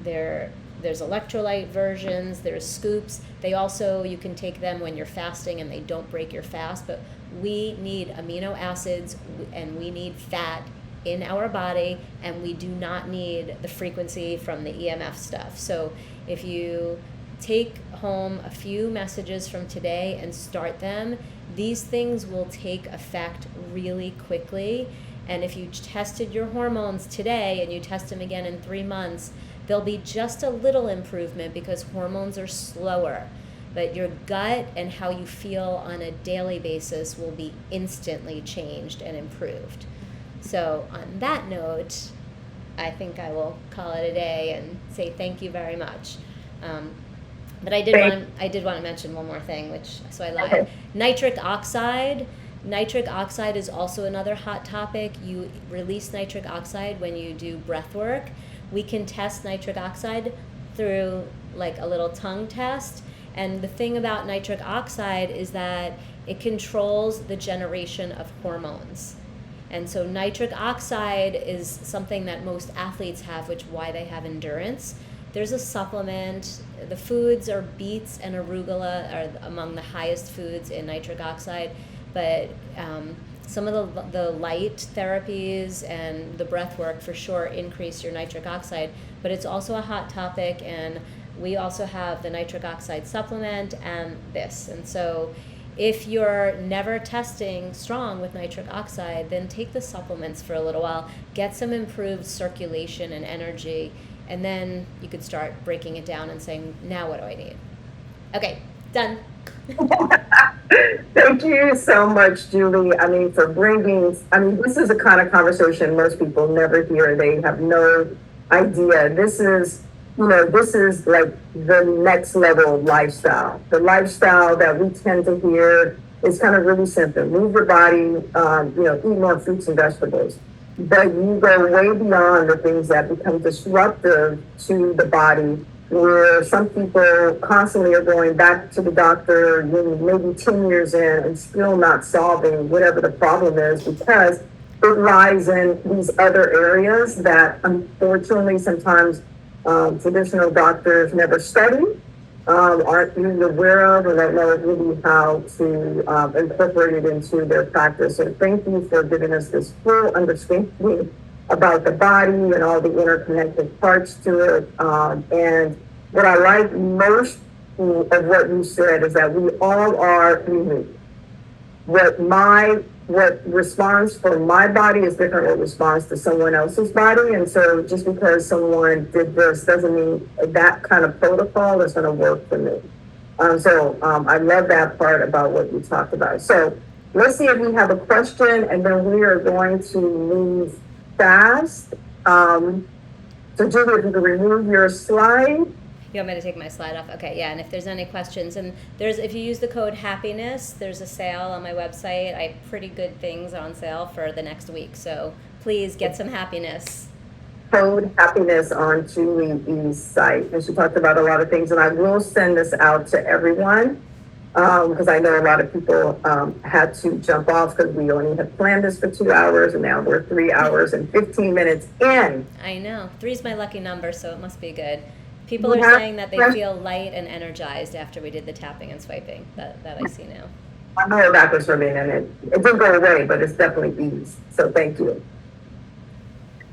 There's electrolyte versions, there's scoops. They also, you can take them when you're fasting and they don't break your fast, but we need amino acids and we need fat in our body, and we do not need the frequency from the EMF stuff. So if you take home a few messages from today and start them, these things will take effect really quickly. And if you tested your hormones today and you test them again in 3 months, there'll be just a little improvement because hormones are slower. But your gut and how you feel on a daily basis will be instantly changed and improved. So on that note, I think I will call it a day and say thank you very much. But I did want to mention one more thing, so I lied. Okay. Nitric oxide. Nitric oxide is also another hot topic. You release nitric oxide when you do breath work. We can test nitric oxide through like a little tongue test. And the thing about nitric oxide is that it controls the generation of hormones. And so nitric oxide is something that most athletes have, which why they have endurance. There's a supplement. The foods are beets and arugula are among the highest foods in nitric oxide, but some of the light therapies and the breath work for sure increase your nitric oxide, but it's also a hot topic, and we also have the nitric oxide supplement and this. And so if you're never testing strong with nitric oxide, then take the supplements for a little while, get some improved circulation and energy, and then you could start breaking it down and saying, now what do I need? Okay, done. Thank you so much, Julie. For bringing, this is the kind of conversation most people never hear. They have no idea. This is like the next level of lifestyle. The lifestyle that we tend to hear It's kind of really simple. Move your body, eat more fruits and vegetables. But you go way beyond the things that become disruptive to the body, where some people constantly are going back to the doctor, maybe 10 years in and still not solving whatever the problem is, because it lies in these other areas that unfortunately sometimes traditional doctors never study, aren't even aware of, and don't know really how to incorporate it into their practice. So thank you for giving us this full understanding about the body and all the interconnected parts to it. And what I like most of what you said is that we all are unique. What responds for my body is different what responds to someone else's body. And so just because someone did this doesn't mean that kind of protocol is going to work for me. I love that part about what you talked about. So let's see if we have a question, and then we are going to move fast. So Julie, if you can remove your slide. You want me to take my slide off? Okay, yeah, and if there's any questions, and if you use the code happiness, there's a sale on my website. I have pretty good things on sale for the next week, so please get some happiness. Code happiness on Julie's site. And she talked about a lot of things, and I will send this out to everyone, because I know a lot of people had to jump off because we only had planned this for 2 hours, and now we're 3 hours and 15 minutes in. I know. 3 is my lucky number, so it must be good. People are saying that they feel light and energized after we did the tapping and swiping that I see now. I know that was for me, and it didn't go away, but it's definitely eased. So thank you.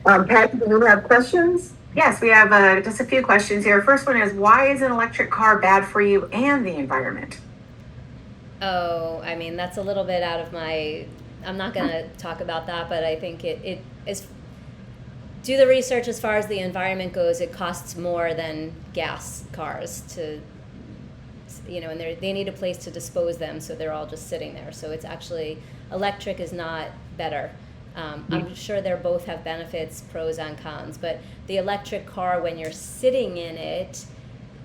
Pat, do you have questions? Yes, we have just a few questions here. First one is, why is an electric car bad for you and the environment? Oh, I mean, that's a little bit out of my, I'm not going to talk about that, but I think it is, do the research as far as the environment goes. It costs more than gas cars to, and they need a place to dispose them, so they're all just sitting there. So it's actually, electric is not better. I'm sure they both have benefits, pros and cons, but the electric car, when you're sitting in it,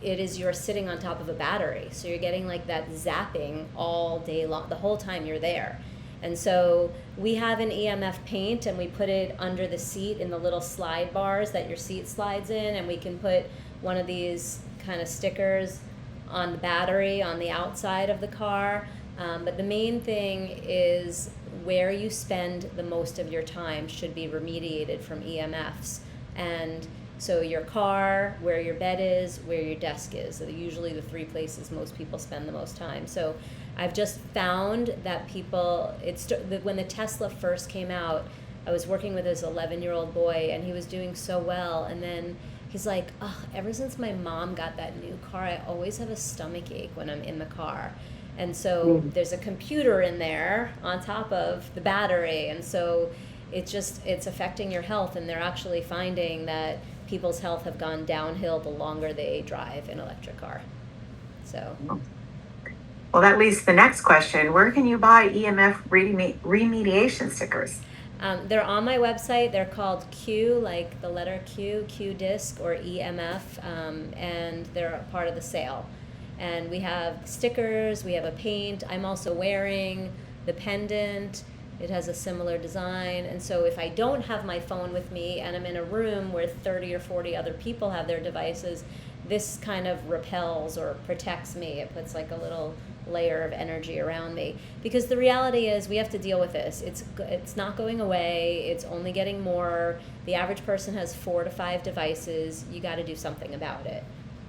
you're sitting on top of a battery. So you're getting like that zapping all day long, the whole time you're there. And so we have an EMF paint, and we put it under the seat in the little slide bars that your seat slides in, and we can put one of these kind of stickers on the battery on the outside of the car. But the main thing is where you spend the most of your time should be remediated from EMFs. And so your car, where your bed is, where your desk is, are usually the 3 places most people spend the most time. So I've just found that people, when the Tesla first came out, I was working with this 11-year-old boy, and he was doing so well, and then he's like, ever since my mom got that new car, I always have a stomach ache when I'm in the car. And so there's a computer in there on top of the battery, and so it's affecting your health, and they're actually finding that people's health have gone downhill the longer they drive an electric car. So. Well, that leads to the next question. Where can you buy EMF remediation stickers? They're on my website. They're called Q, like the letter Q disc, or EMF, and they're a part of the sale. And we have stickers, we have a paint. I'm also wearing the pendant. It has a similar design. And so if I don't have my phone with me and I'm in a room where 30 or 40 other people have their devices, this kind of repels or protects me. It puts like a little layer of energy around me. Because the reality is we have to deal with this. It's not going away. It's only getting more. The average person has 4 to 5 devices. You got to do something about it.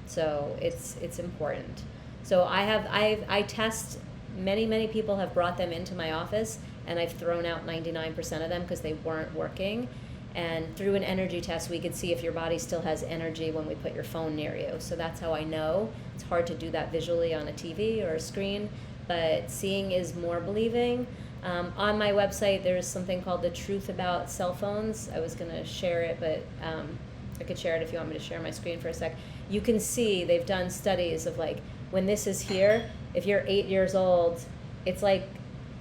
So it's important. So I test, many people have brought them into my office, and I've thrown out 99% of them because they weren't working. And through an energy test, we could see if your body still has energy when we put your phone near you. So that's how I know. It's hard to do that visually on a TV or a screen, but seeing is more believing. On my website, there's something called The Truth About Cell Phones. I was going to share it, but I could share it if you want me to share my screen for a sec. You can see they've done studies of like when this is here, if you're 8 years old, it's like,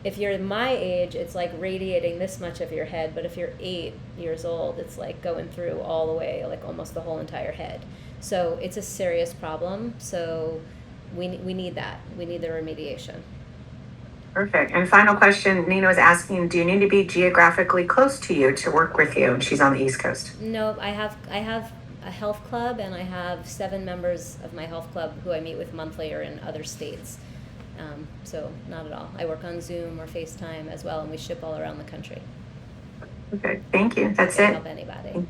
if you're my age, it's like radiating this much of your head, but if you're 8 years old, it's like going through all the way, like almost the whole entire head. So it's a serious problem. So we need that. We need the remediation. Perfect. And final question, Nina was asking, do you need to be geographically close to you to work with you? And she's on the East Coast. No, I have a health club, and I have 7 members of my health club who I meet with monthly or in other states. So not at all. I work on Zoom or FaceTime as well, and we ship all around the country. Okay, thank you. That's Can't it. help anybody. All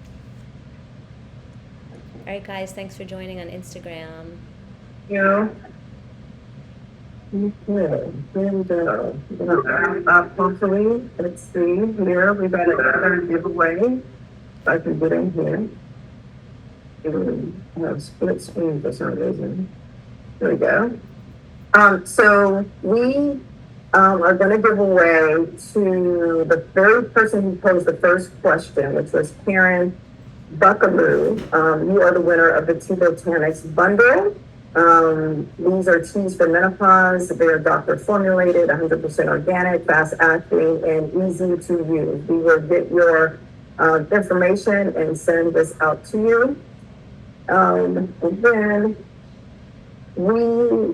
right, guys, thanks for joining on Instagram. Yeah. Okay, here we go. Hopefully, let's see here. We got another giveaway. If I can get in here. I have split screen for some reason. There we go. So we are going to give away to the third person who posed the first question, which was Karen Buckaroo. You are the winner of the Tea Botanics bundle. These are teas for menopause. They are doctor formulated, 100% organic, fast acting, and easy to use. We will get your information and send this out to you. And then we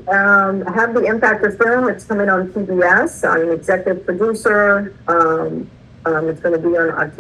have the Impactor film. It's coming on PBS. I'm an executive producer. It's going to be on October